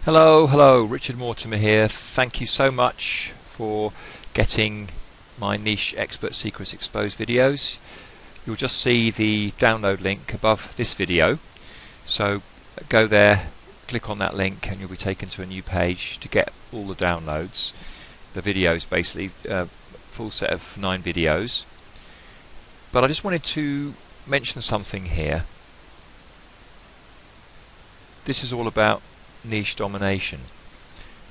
Hello, Richard Mortimer here. Thank you so much for getting my Niche Expert Secrets Exposed videos. You'll just see the download link above this video. So go there, click on that link and you'll be taken to a new page to get all the downloads. The videos, basically, full set of 9 videos. But I just wanted to mention something here. This is all about niche domination.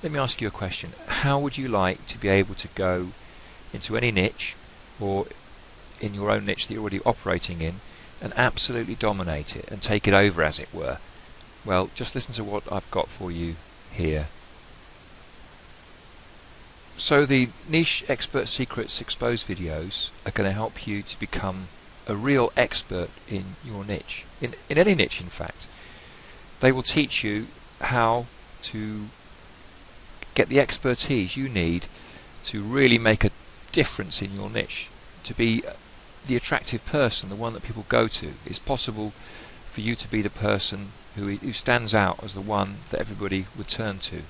Let me ask you a question. How would you like to be able to go into any niche or in your own niche that you're already operating in and absolutely dominate it and take it over, as it were? Well, just listen to what I've got for you here. So the Niche Expert Secrets Exposed videos are going to help you to become a real expert in your niche, in any niche in fact. They will teach you how to get the expertise you need to really make a difference in your niche, to be the attractive person, the one that people go to. It's possible for you to be the person who stands out as the one that everybody would turn to.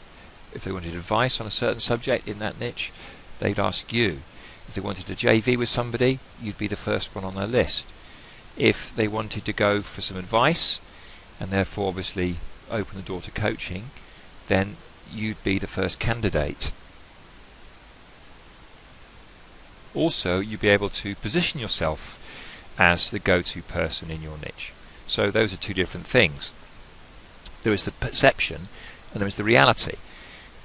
If they wanted advice on a certain subject in that niche, they'd ask you. If they wanted to JV with somebody, you'd be the first one on their list. If they wanted to go for some advice, and therefore obviously open the door to coaching, then you'd be the first candidate. Also, you'd be able to position yourself as the go-to person in your niche. So those are two different things. There is the perception and there is the reality,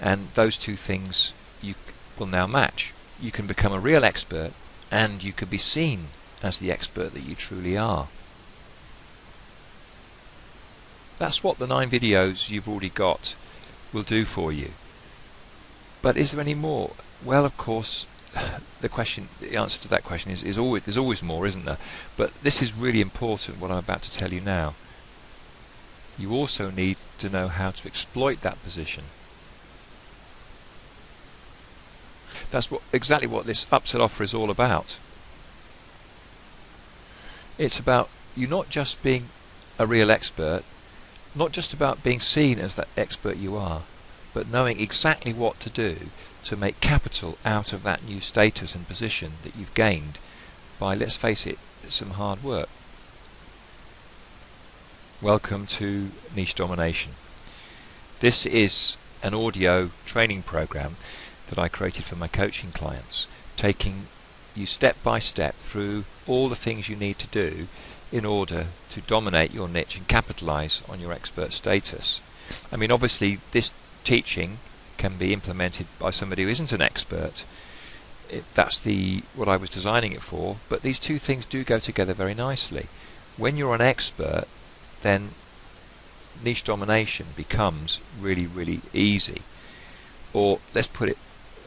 and those two things you will now match. You can become a real expert and you can be seen as the expert that you truly are. That's what the 9 videos you've already got will do for you. But is there any more? Well, of course, the answer to that question is there's always more, isn't there? But this is really important, what I'm about to tell you now. You also need to know how to exploit that position. That's exactly what this upsell offer is all about. It's about you not just being a real expert, not just about being seen as that expert you are, but knowing exactly what to do to make capital out of that new status and position that you've gained by, let's face it, some hard work. Welcome to Niche Domination. This is an audio training program that I created for my coaching clients, taking you step by step through all the things you need to do in order to dominate your niche and capitalize on your expert status. I mean, obviously this teaching can be implemented by somebody who isn't an expert. That's what I was designing it for, but these two things do go together very nicely. When you're an expert, then niche domination becomes really, really easy. Or let's put it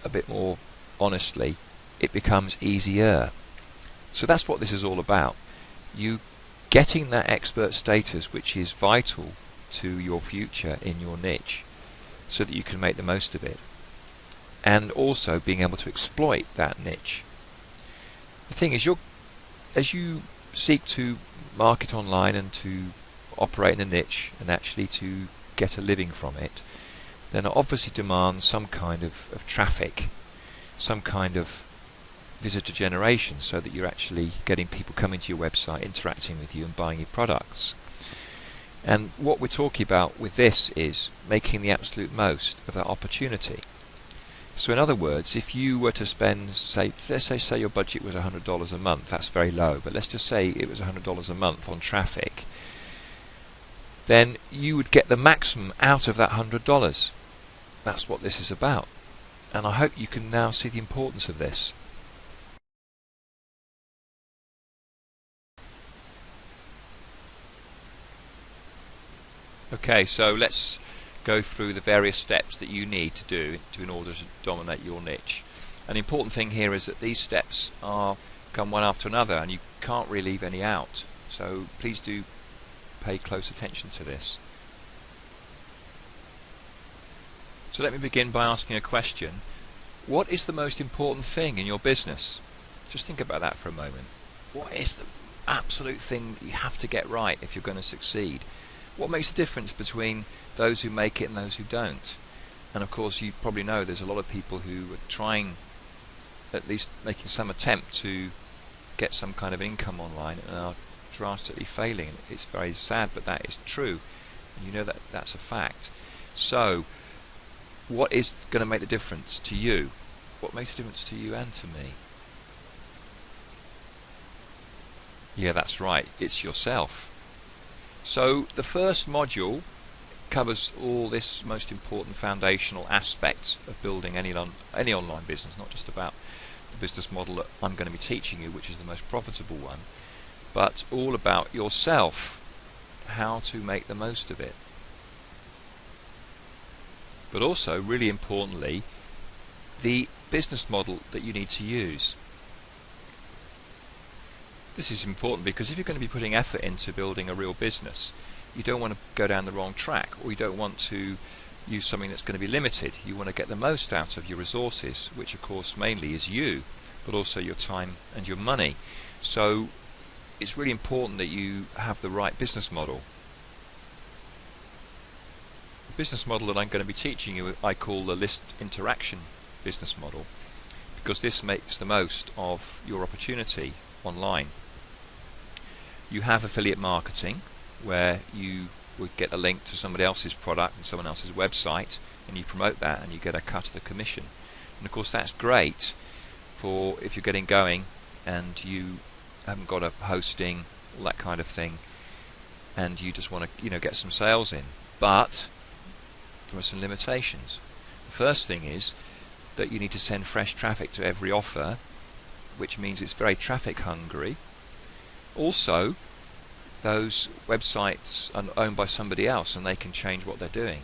a bit more honestly, it becomes easier. So that's what this is all about. You getting that expert status, which is vital to your future in your niche, so that you can make the most of it, and also being able to exploit that niche. The thing is, as you seek to market online and to operate in a niche and actually to get a living from it, then it obviously demands some kind of traffic, some kind of visitor generation, so that you're actually getting people coming to your website, interacting with you and buying your products. And what we're talking about with this is making the absolute most of that opportunity. So in other words, if you were to spend, let's say your budget was $100 a month, that's very low, but let's just say it was $100 a month on traffic, then you would get the maximum out of that $100. That's what this is about. And I hope you can now see the importance of this. Okay, so let's go through the various steps that you need to do in order to dominate your niche. An important thing here is that these steps come one after another, and you can't really leave any out. So please do pay close attention to this. So let me begin by asking a question. What is the most important thing in your business? Just think about that for a moment. What is the absolute thing that you have to get right if you're going to succeed? what makes the difference between those who make it and those who don't? And of course you probably know there's a lot of people who are trying, at least making some attempt to get some kind of income online, and are drastically failing. It's very sad, but that is true. And you know that that's a fact. So what is going to make the difference to you? What makes a difference to you and to me? Yeah, that's right. It's yourself. So the first module covers all this most important foundational aspect of building any online business, not just about the business model that I'm going to be teaching you, which is the most profitable one, but all about yourself, how to make the most of it. But also, really importantly, the business model that you need to use. This is important because if you're going to be putting effort into building a real business, you don't want to go down the wrong track, or you don't want to use something that's going to be limited. You want to get the most out of your resources, which of course mainly is you, but also your time and your money. So it's really important that you have the right business model. The business model that I'm going to be teaching you I call the list interaction business model, because this makes the most of your opportunity online. You have affiliate marketing, where you would get a link to somebody else's product and someone else's website, and you promote that and you get a cut of the commission. And of course that's great for if you're getting going and you haven't got a hosting, all that kind of thing, and you just want to get some sales in. But there are some limitations. The first thing is that you need to send fresh traffic to every offer, which means it's very traffic hungry. Also, those websites are owned by somebody else and they can change what they're doing.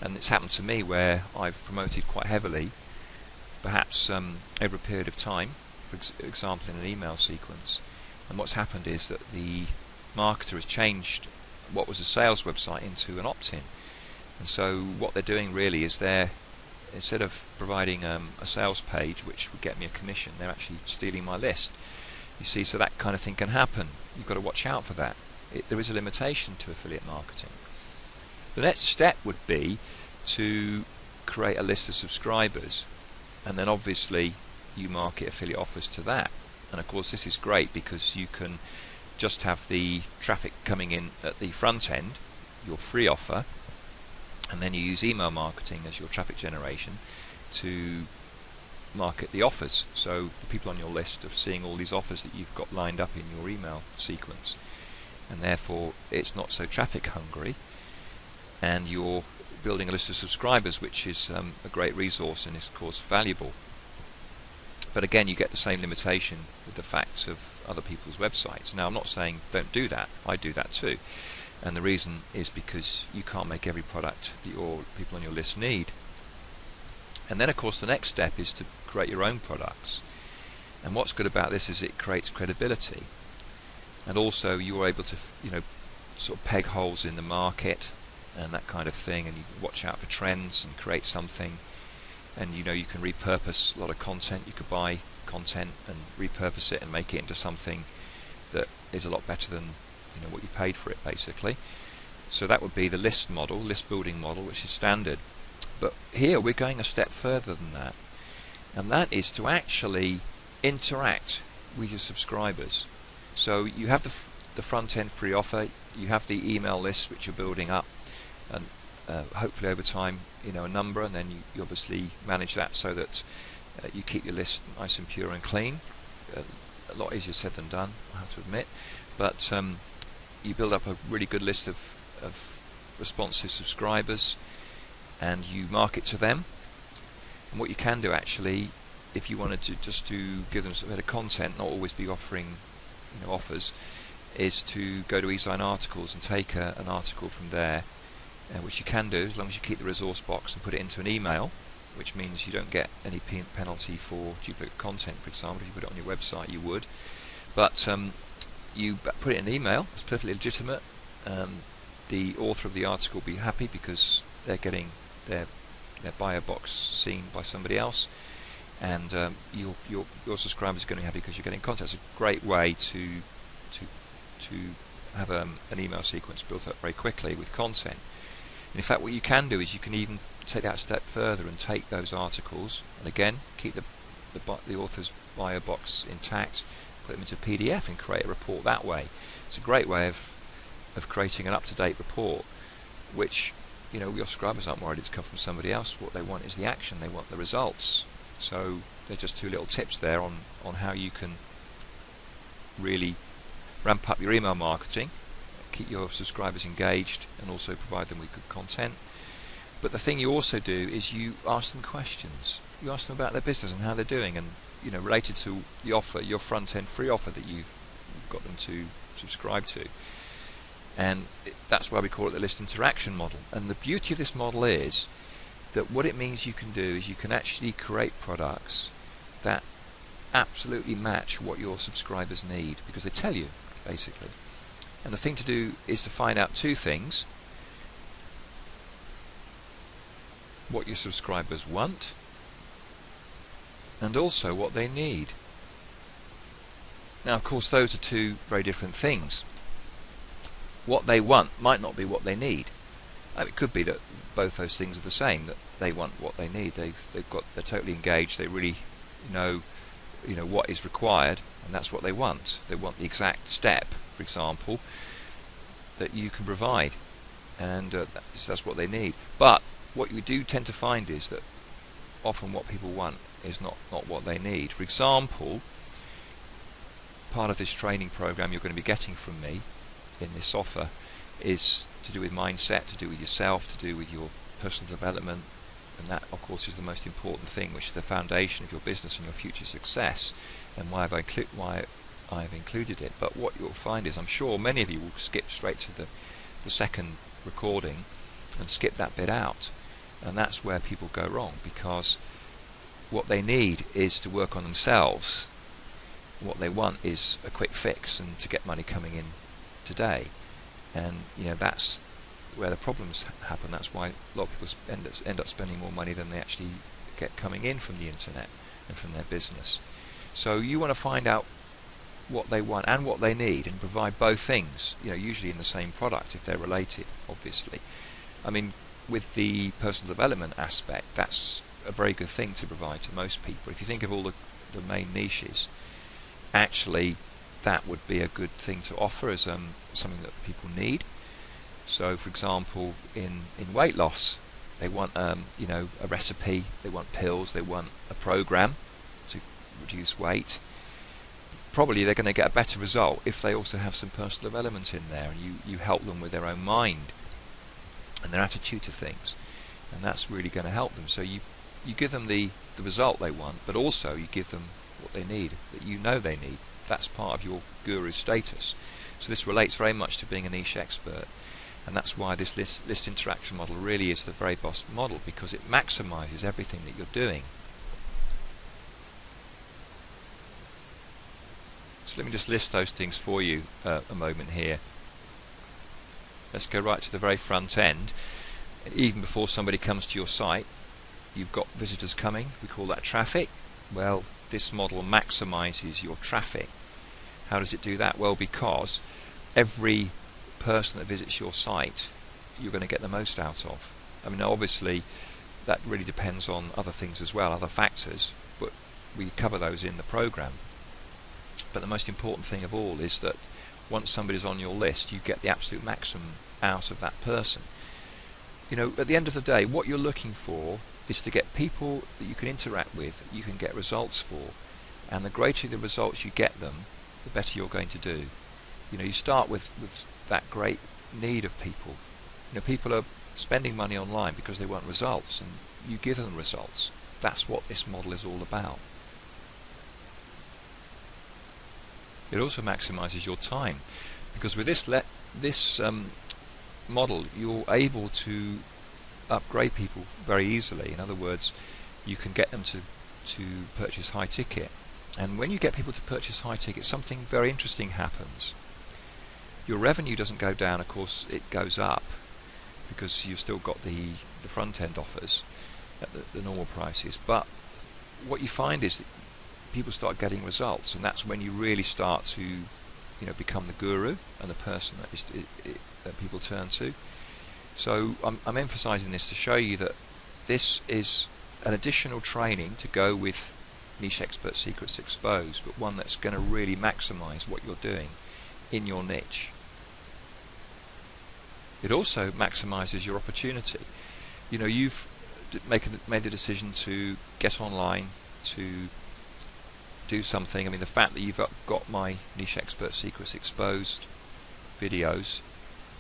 And it's happened to me where I've promoted quite heavily, perhaps over a period of time, for example in an email sequence, and what's happened is that the marketer has changed what was a sales website into an opt-in. And so what they're doing really is instead of providing a sales page which would get me a commission, they're actually stealing my list. You see, so that kind of thing can happen. You've got to watch out for that. There is a limitation to affiliate marketing. The next step would be to create a list of subscribers, and then obviously you market affiliate offers to that. And of course this is great because you can just have the traffic coming in at the front end, your free offer, and then you use email marketing as your traffic generation to market the offers. So the people on your list are seeing all these offers that you've got lined up in your email sequence, and therefore it's not so traffic hungry, and you're building a list of subscribers, which is a great resource and is of course valuable. But again, you get the same limitation with the facts of other people's websites. Now I'm not saying don't do that, I do that too, and the reason is because you can't make every product that your people on your list need. And then of course the next step is to create your own products, and what's good about this is it creates credibility, and also you're able to sort of peg holes in the market and that kind of thing, and you watch out for trends and create something. And you can repurpose a lot of content. You could buy content and repurpose it and make it into something that is a lot better than what you paid for it, basically. So that would be the list model, list building model, which is standard. But here we're going a step further than that, and that is to actually interact with your subscribers. So you have the front end free offer, you have the email list which you're building up, and hopefully over time a number, and then you obviously manage that so that you keep your list nice and pure and clean. A lot easier said than done, I have to admit, but you build up a really good list of responsive subscribers, and you market to them. And what you can do actually, if you wanted to just to give them some bit of content, not always be offering offers, is to go to eSign Articles and take an article from there, which you can do as long as you keep the resource box and put it into an email, which means you don't get any penalty for duplicate content. For example, if you put it on your website you would, but you put it in an email, it's perfectly legitimate. The author of the article will be happy because they're getting their bio box seen by somebody else, and your subscribers are going to be happy because you're getting content. It's a great way to have an email sequence built up very quickly with content. And in fact, what you can do is you can even take that a step further and take those articles, and again keep the author's bio box intact, put them into PDF and create a report that way. It's a great way of creating an up-to-date report, which, you know, your subscribers aren't worried it's come from somebody else. What they want is the action, they want the results. So there's just two little tips there on how you can really ramp up your email marketing, keep your subscribers engaged, and also provide them with good content. But the thing you also do is you ask them questions. You ask them about their business and how they're doing, and, you know, related to the offer, your front-end free offer that you've got them to subscribe to. And that's why we call it the list interaction model. And the beauty of this model is that what it means you can do is you can actually create products that absolutely match what your subscribers need, because they tell you, basically. And the thing to do is to find out two things: what your subscribers want, and also what they need. Now, of course, those are two very different things. What they want might not be what they need. It could be that both those things are the same, that they want what they need. They're totally engaged. They really know what is required, and that's what they want. They want the exact step, for example, that you can provide, and that's what they need. But what you do tend to find is that often what people want is not what they need. For example, part of this training program you're going to be getting from me in this offer is to do with mindset, to do with yourself, to do with your personal development, and that, of course, is the most important thing, which is the foundation of your business and your future success, and why I've included it. But what you'll find is, I'm sure many of you will skip straight to the second recording and skip that bit out, and that's where people go wrong, because what they need is to work on themselves. What they want is a quick fix and to get money coming in today, and that's where the problems happen. That's why a lot of people end up spending more money than they actually get coming in from the internet and from their business. So you want to find out what they want and what they need, and provide both things, usually in the same product if they're related, obviously. I mean, with the personal development aspect, that's a very good thing to provide to most people. If you think of all the main niches, actually that would be a good thing to offer as something that people need. So, for example, in weight loss, they want a recipe, they want pills, they want a program to reduce weight. Probably they're going to get a better result if they also have some personal development in there, and you help them with their own mind and their attitude to things, and that's really going to help them. So you give them the result they want, but also you give them what they need, that they need. That's part of your guru status. So this relates very much to being a niche expert, and that's why this list interaction model really is the very best model, because it maximizes everything that you're doing. So let me just list those things for you a moment here. Let's go right to the very front end. And even before somebody comes to your site, you've got visitors coming. We call that traffic. Well, this model maximizes your traffic. How does it do that? Well, because every person that visits your site, you're going to get the most out of. I mean, obviously that really depends on other things as well, other factors, but we cover those in the program. But the most important thing of all is that once somebody's on your list, you get the absolute maximum out of that person. At the end of the day, what you're looking for is to get people that you can interact with, that you can get results for, and the greater the results you get them, the better you're going to do. You start with that great need of people. People are spending money online because they want results, and you give them results. That's what this model is all about. It also maximizes your time, because with this model, you're able to upgrade people very easily. In other words, you can get them to purchase high ticket, and when you get people to purchase high ticket, something very interesting happens. Your revenue doesn't go down, of course it goes up, because you've still got the front end offers at the normal prices, but what you find is that people start getting results, and that's when you really start to become the guru and the person that people turn to. So I'm emphasizing this to show you that this is an additional training to go with Niche Expert Secrets Exposed, but one that's going to really maximize what you're doing in your niche. It also maximizes your opportunity. You've made the decision to get online, to do something. I mean, the fact that you've got my Niche Expert Secrets Exposed videos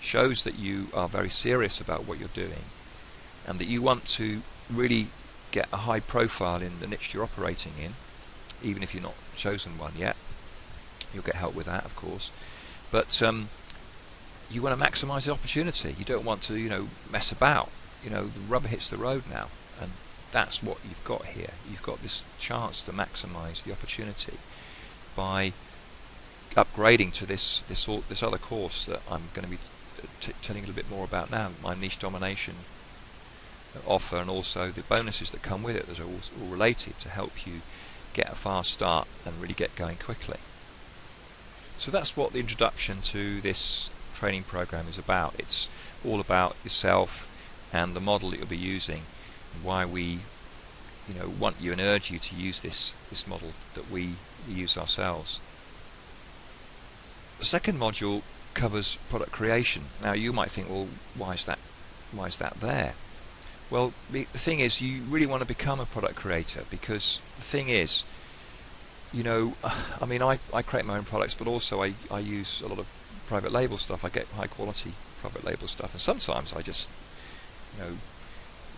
shows that you are very serious about what you're doing, and that you want to really get a high profile in the niche you're operating in, even if you're not chosen one yet. You'll get help with that, of course, but you want to maximize the opportunity. You don't want to mess about. The rubber hits the road now, and that's what you've got here. You've got this chance to maximize the opportunity by upgrading to this other course that I'm going to be telling you a little bit more about now, my Niche Domination offer, and also the bonuses that come with it that are all related to help you get a fast start and really get going quickly. So that's what the introduction to this training program is about. It's all about yourself and the model that you'll be using, and why we want you and urge you to use this model that we use ourselves. The second module covers product creation. Now you might think, well, why is that there? Well, the thing is, you really want to become a product creator, because the thing is, I mean, I create my own products, but also I use a lot of private label stuff. I get high quality private label stuff, and sometimes I just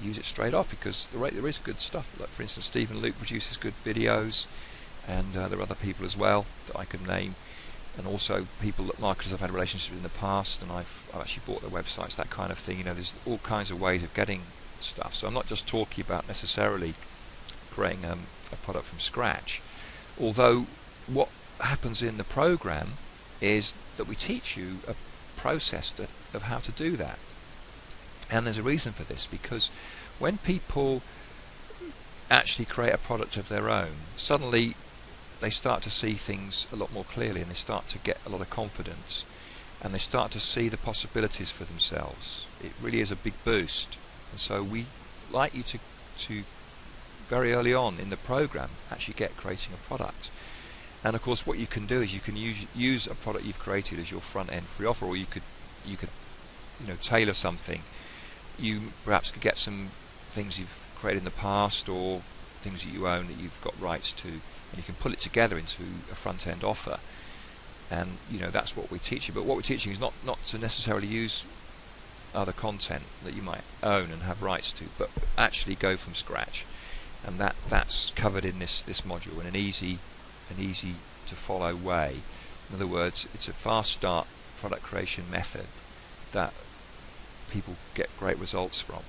use it straight off, because there is good stuff. Like, for instance, Stephen Luke produces good videos, and there are other people as well that I could name, and also people that marketers I've had relationships with in the past, and I've actually bought their websites, that kind of thing. There's all kinds of ways of getting stuff. So I'm not just talking about necessarily creating a product from scratch, although what happens in the program is that we teach you a process of how to do that. And there's a reason for this, because when people actually create a product of their own, suddenly they start to see things a lot more clearly, and they start to get a lot of confidence, and they start to see the possibilities for themselves. It really is a big boost. And so we like you to very early on in the program actually get creating a product. And of course, what you can do is you can use a product you've created as your front end free offer, or you could tailor something. You perhaps could get some things you've created in the past, or things that you own that you've got rights to, and you can pull it together into a front end offer. And that's what we teach you. But what we're teaching is not to necessarily use other content that you might own and have rights to, but actually go from scratch. And that's covered in this module in an easy to follow way. In other words, it's a fast start product creation method that people get great results from.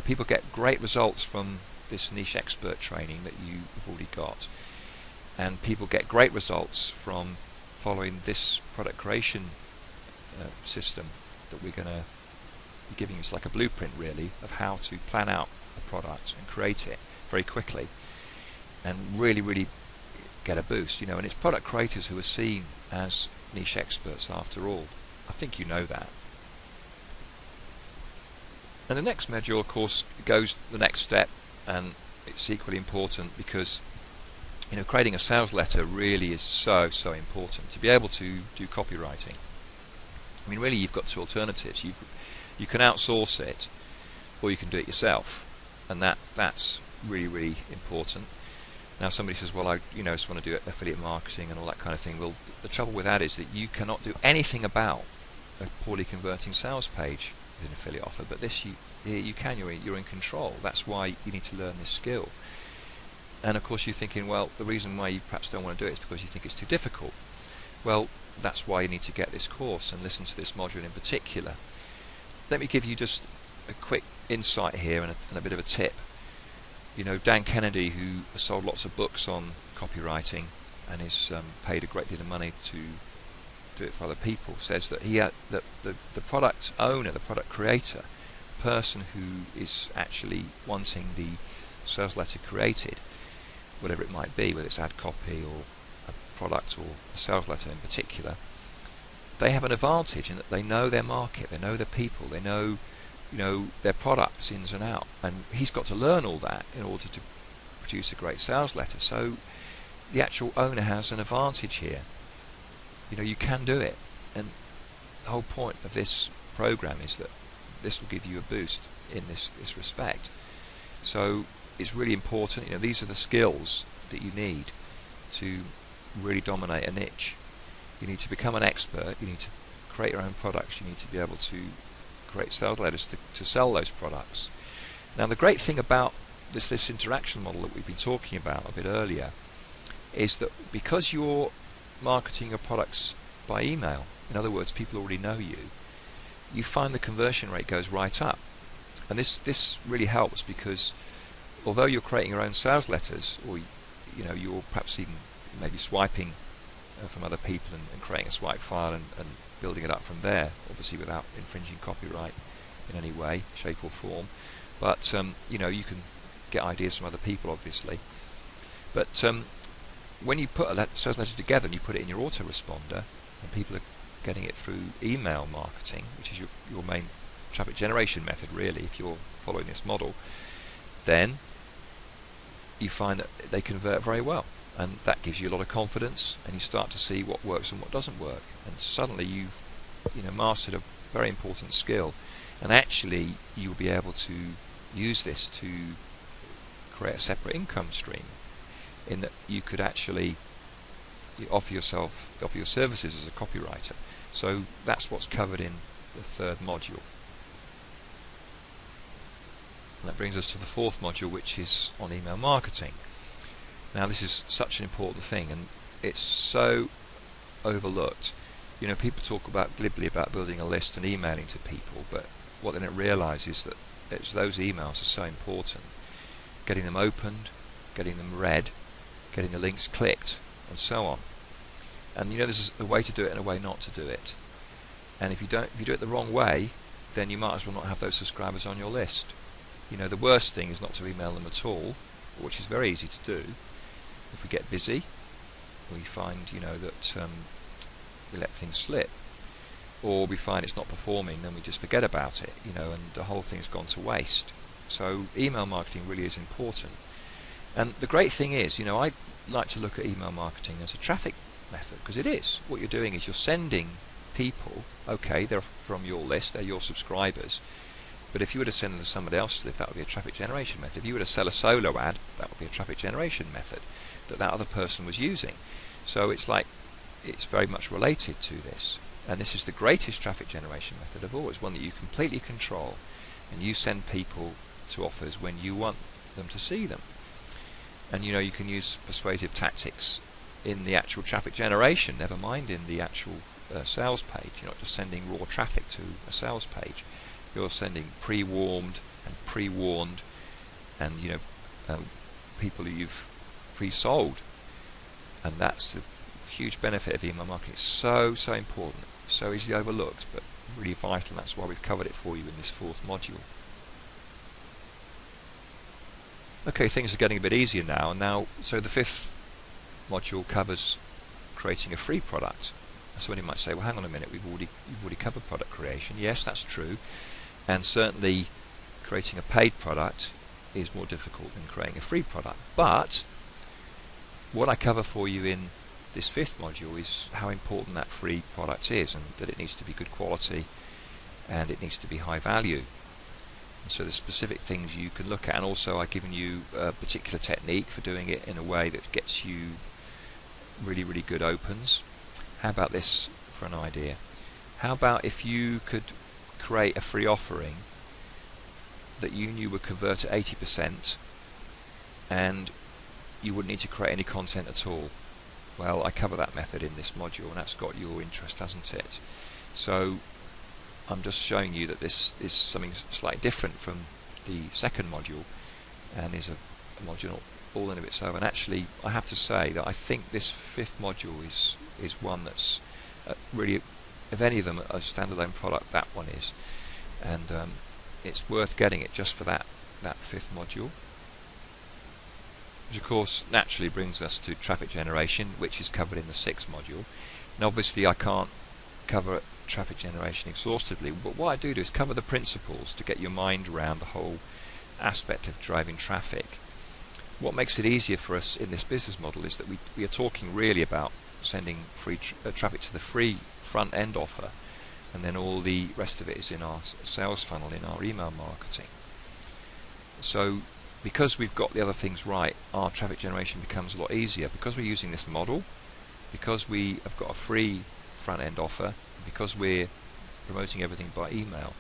People get great results from this niche expert training that you've already got, and people get great results from following this product creation system that we're going to be giving you. It's like a blueprint, really, of how to plan out a product and create it very quickly and really get a boost. And it's product creators who are seen as niche experts after all. I think you know that. And the next module, of course, goes the next step, and it's equally important, because creating a sales letter really is so important. To be able to do copywriting, I mean, really you've got two alternatives. You can outsource it, or you can do it yourself, and that's really important. Now somebody says, well, I just want to do affiliate marketing and all that kind of thing. Well, the trouble with that is that you cannot do anything about a poorly converting sales page with an affiliate offer, but this you can. You're in control. That's why you need to learn this skill. And of course you're thinking, well, the reason why you perhaps don't want to do it is because you think it's too difficult. Well, that's why you need to get this course and listen to this module in particular. Let me give you just a quick insight here and a bit of a tip. Dan Kennedy, who has sold lots of books on copywriting and is paid a great deal of money to do it for other people, says that the product owner, the product creator, the person who is actually wanting the sales letter created, whatever it might be, whether it's ad copy or a product or a sales letter in particular, they have an advantage in that they know their market, they know their people, they know, their products ins and out, and he's got to learn all that in order to produce a great sales letter. So the actual owner has an advantage here. You can do it, and the whole point of this program is that this will give you a boost in this respect. So it's really important. These are the skills that you need to really dominate a niche. You need to become an expert, you need to create your own products, you need to be able to create sales letters to sell those products. Now the great thing about this interaction model that we've been talking about a bit earlier is that because you're marketing your products by email, in other words, people already know you, you find the conversion rate goes right up. And this really helps because although you're creating your own sales letters, or you're perhaps even maybe swiping from other people and creating a swipe file and building it up from there, obviously without infringing copyright in any way, shape or form, but you can get ideas from other people obviously. But when you put a sales letter together and you put it in your autoresponder and people are getting it through email marketing, which is your main traffic generation method really if you're following this model, then you find that they convert very well, and that gives you a lot of confidence, and you start to see what works and what doesn't work, and suddenly you've mastered a very important skill, and actually you'll be able to use this to create a separate income stream, in that you could actually offer your services as a copywriter. So that's what's covered in the third module. And that brings us to the fourth module, which is on email marketing. Now this is such an important thing, and it's so overlooked. People talk glibly about building a list and emailing to people, but what they don't realise is that those emails are so important. Getting them opened, getting them read, getting the links clicked, and so on. And there's a way to do it and a way not to do it. And if you do it the wrong way, then you might as well not have those subscribers on your list. The worst thing is not to email them at all, which is very easy to do. If we get busy, we find that we let things slip, or we find it's not performing, then we just forget about it, and the whole thing's gone to waste. So email marketing really is important. And the great thing is, I like to look at email marketing as a traffic method, because it is. What you're doing is you're sending people, okay, they're from your list, they're your subscribers, but if you were to send them to somebody else's list, that would be a traffic generation method. If you were to sell a solo ad, that would be a traffic generation method that other person was using. So it's very much related to this, and this is the greatest traffic generation method of all. It's one that you completely control, and you send people to offers when you want them to see them. And you can use persuasive tactics in the actual traffic generation, never mind in the actual sales page. You're not just sending raw traffic to a sales page. You're sending pre-warmed and pre-warned, and people who you've pre-sold, and that's the huge benefit of email marketing. It's so important, so easily overlooked, but really vital, and that's why we've covered it for you in this fourth module. Okay, things are getting a bit easier now. So the fifth module covers creating a free product. Somebody might say, well, hang on a minute, you've already covered product creation. Yes, that's true, and certainly creating a paid product is more difficult than creating a free product. But what I cover for you in this fifth module is how important that free product is, and that it needs to be good quality and it needs to be high value. And so there's specific things you can look at, and also I've given you a particular technique for doing it in a way that gets you really good opens. How about this for an idea? How about if you could create a free offering that you knew would convert at 80%, and you wouldn't need to create any content at all? Well, I cover that method in this module, and that's got your interest, hasn't it? So I'm just showing you that this is something slightly different from the second module, and is a module all in of itself. And actually, I have to say that I think this fifth module is one that's really, of any of them, a standalone product. That one is, and it's worth getting it just for that fifth module. which of course naturally brings us to traffic generation, which is covered in the 6th module. And obviously I can't cover traffic generation exhaustively, but what I do is cover the principles to get your mind around the whole aspect of driving traffic. What makes it easier for us in this business model is that we are talking really about sending free traffic to the free front end offer, and then all the rest of it is in our sales funnel, in our email marketing. So because we've got the other things right, our traffic generation becomes a lot easier because we're using this model, because we have got a free front end offer, because we're promoting everything by email.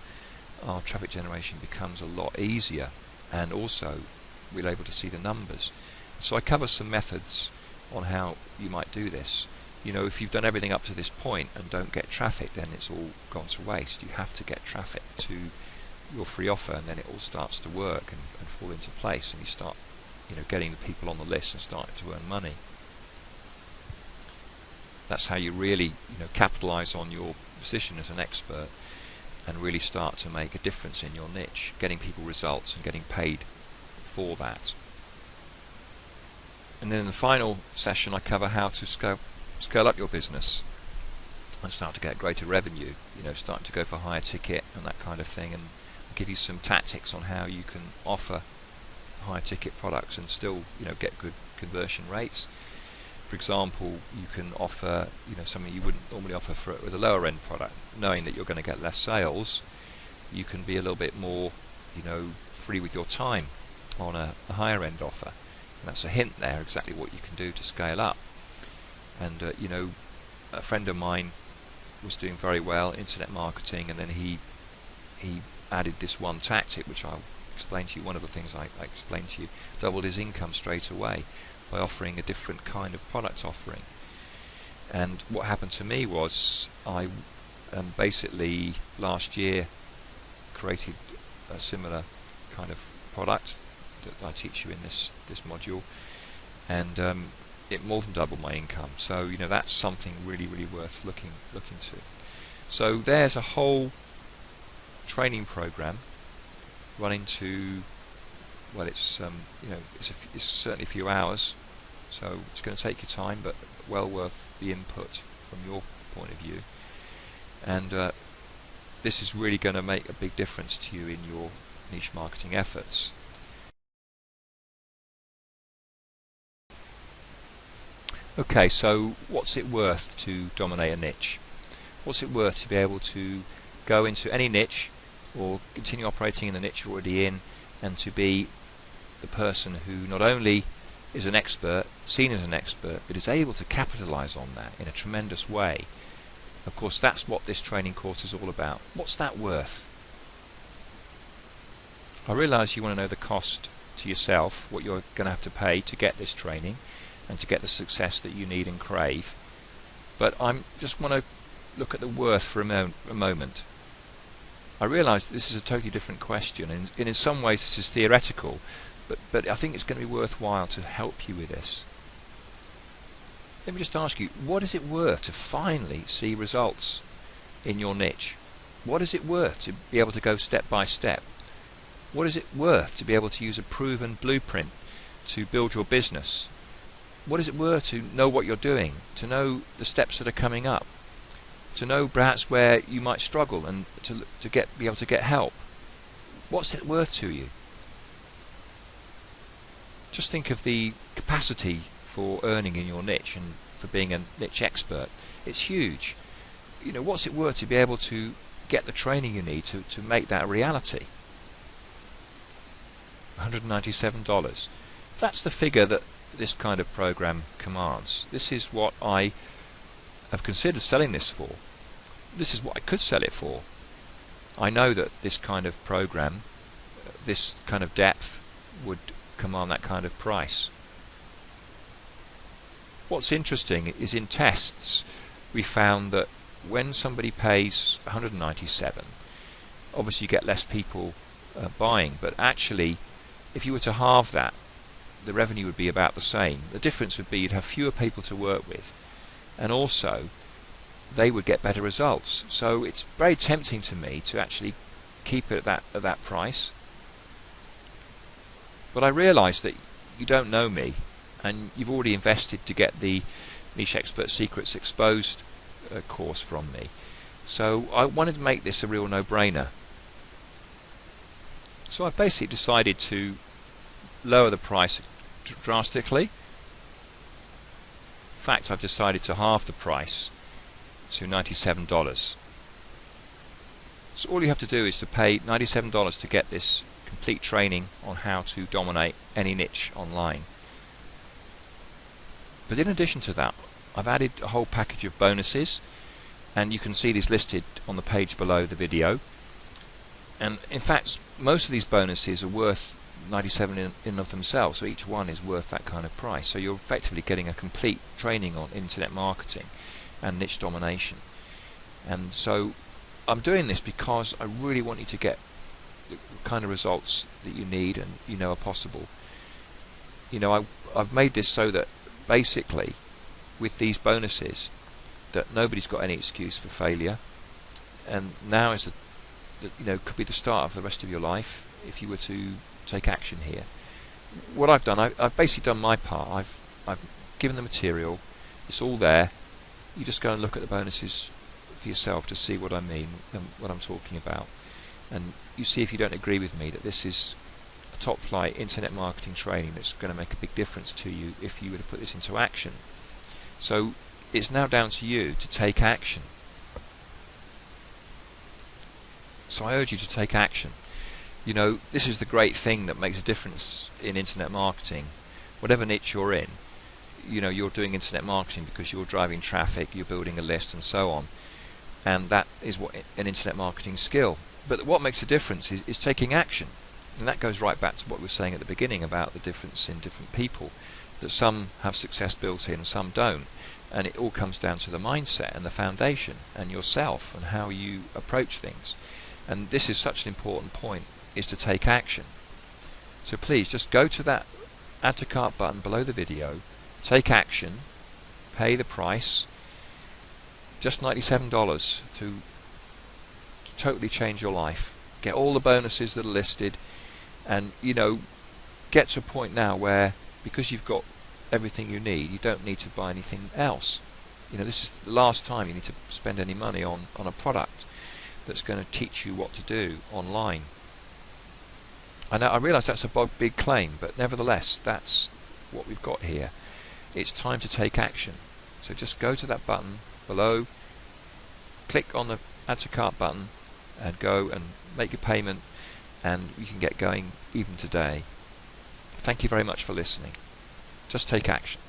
Our traffic generation becomes a lot easier, and also we're able to see the numbers. So I cover some methods on how you might do this. You know, if you've done everything up to this point and don't get traffic, then it's all gone to waste. You have to get traffic to your free offer, and then it all starts to work and fall into place, and you start, you know, getting the people on the list and starting to earn money. That's how you really, you know, capitalize on your position as an expert and really start to make a difference in your niche, getting people results and getting paid for that. And then in the final session I cover how to scale up your business and start to get greater revenue, you know, starting to go for higher ticket and that kind of thing, and I'll give you some tactics on how you can offer higher ticket products and still, you know, get good conversion rates. For example, you can offer, you know, something you wouldn't normally offer with a lower end product, knowing that you're going to get less sales. You can be a little bit more, you know, free with your time on a higher end offer, and that's a hint there exactly what you can do to scale up. And you know, a friend of mine was doing very well internet marketing, and then he added this one tactic which I'll explain to you. One of the things I explained to you, doubled his income straight away by offering a different kind of product offering. And what happened to me was I basically last year created a similar kind of product that I teach you in this module, and it more than doubled my income. So you know, that's something really worth looking to. So there's a whole training program running to, well, it's you know, it's certainly a few hours, so it's going to take you time, but well worth the input from your point of view. And this is really going to make a big difference to you in your niche marketing efforts. Okay, so what's it worth to dominate a niche? What's it worth to be able to go into any niche or continue operating in the niche you're already in, and to be the person who not only is an expert, seen as an expert, but is able to capitalize on that in a tremendous way? Of course, that's what this training course is all about. What's that worth? I realize you want to know the cost to yourself, what you're going to have to pay to get this training and to get the success that you need and crave, but I just want to look at the worth for a moment. I realize this is a totally different question, and in some ways this is theoretical, but I think it's going to be worthwhile to help you with this. Let me just ask you, what is it worth to finally see results in your niche? What is it worth to be able to go step by step? What is it worth to be able to use a proven blueprint to build your business? What is it worth to know what you're doing, to know the steps that are coming up, to know perhaps where you might struggle, and to be able to get help? What's it worth to you? Just think of the capacity for earning in your niche and for being a niche expert. It's huge. You know, what's it worth to be able to get the training you need to make that a reality? $197. That's the figure that this kind of program commands. This is what I have considered selling this for. This is what I could sell it for. I know that this kind of program, this kind of depth, would command that kind of price. What's interesting is in tests we found that when somebody pays 197, obviously you get less people buying, but actually if you were to halve that, the revenue would be about the same. The difference would be you'd have fewer people to work with, and also they would get better results. So it's very tempting to me to actually keep it at that price. But I realise that you don't know me, and you've already invested to get the Niche Expert Secrets Exposed course from me. So I wanted to make this a real no-brainer. So I've basically decided to lower the price drastically. In fact, I've decided to halve the price to $97. So all you have to do is to pay $97 to get this complete training on how to dominate any niche online. But in addition to that, I've added a whole package of bonuses, and you can see these listed on the page below the video. And in fact, most of these bonuses are worth $97 in of themselves, so each one is worth that kind of price. So you're effectively getting a complete training on internet marketing and niche domination. And so I'm doing this because I really want you to get the kind of results that you need and you know are possible. You know, I've made this so that basically with these bonuses that nobody's got any excuse for failure, and now is could be the start of the rest of your life if you were to take action here. What I've done, I've basically done my part. I've given the material, it's all there. You just go and look at the bonuses for yourself to see what I mean and what I'm talking about, and you see if you don't agree with me that this is a top flight internet marketing training that's going to make a big difference to you if you were to put this into action. So it's now down to you to take action. So I urge you to take action. You know, this is the great thing that makes a difference in internet marketing. Whatever niche you're in, you know, you're doing internet marketing because you're driving traffic, you're building a list and so on, and that is what an internet marketing skill. But what makes a difference is taking action, and that goes right back to what we were saying at the beginning about the difference in different people, that some have success built in and some don't, and it all comes down to the mindset and the foundation and yourself and how you approach things. And this is such an important point, is to take action. So please just go to that add to cart button below the video, take action, pay the price, just $97 to totally change your life. Get all the bonuses that are listed, and you know, get to a point now where, because you've got everything you need, you don't need to buy anything else. You know, this is the last time you need to spend any money on a product that's going to teach you what to do online. I realise that's a big claim, but nevertheless, that's what we've got here. It's time to take action. So just go to that button below, click on the add to cart button, and go and make your payment, and you can get going even today. Thank you very much for listening. Just take action.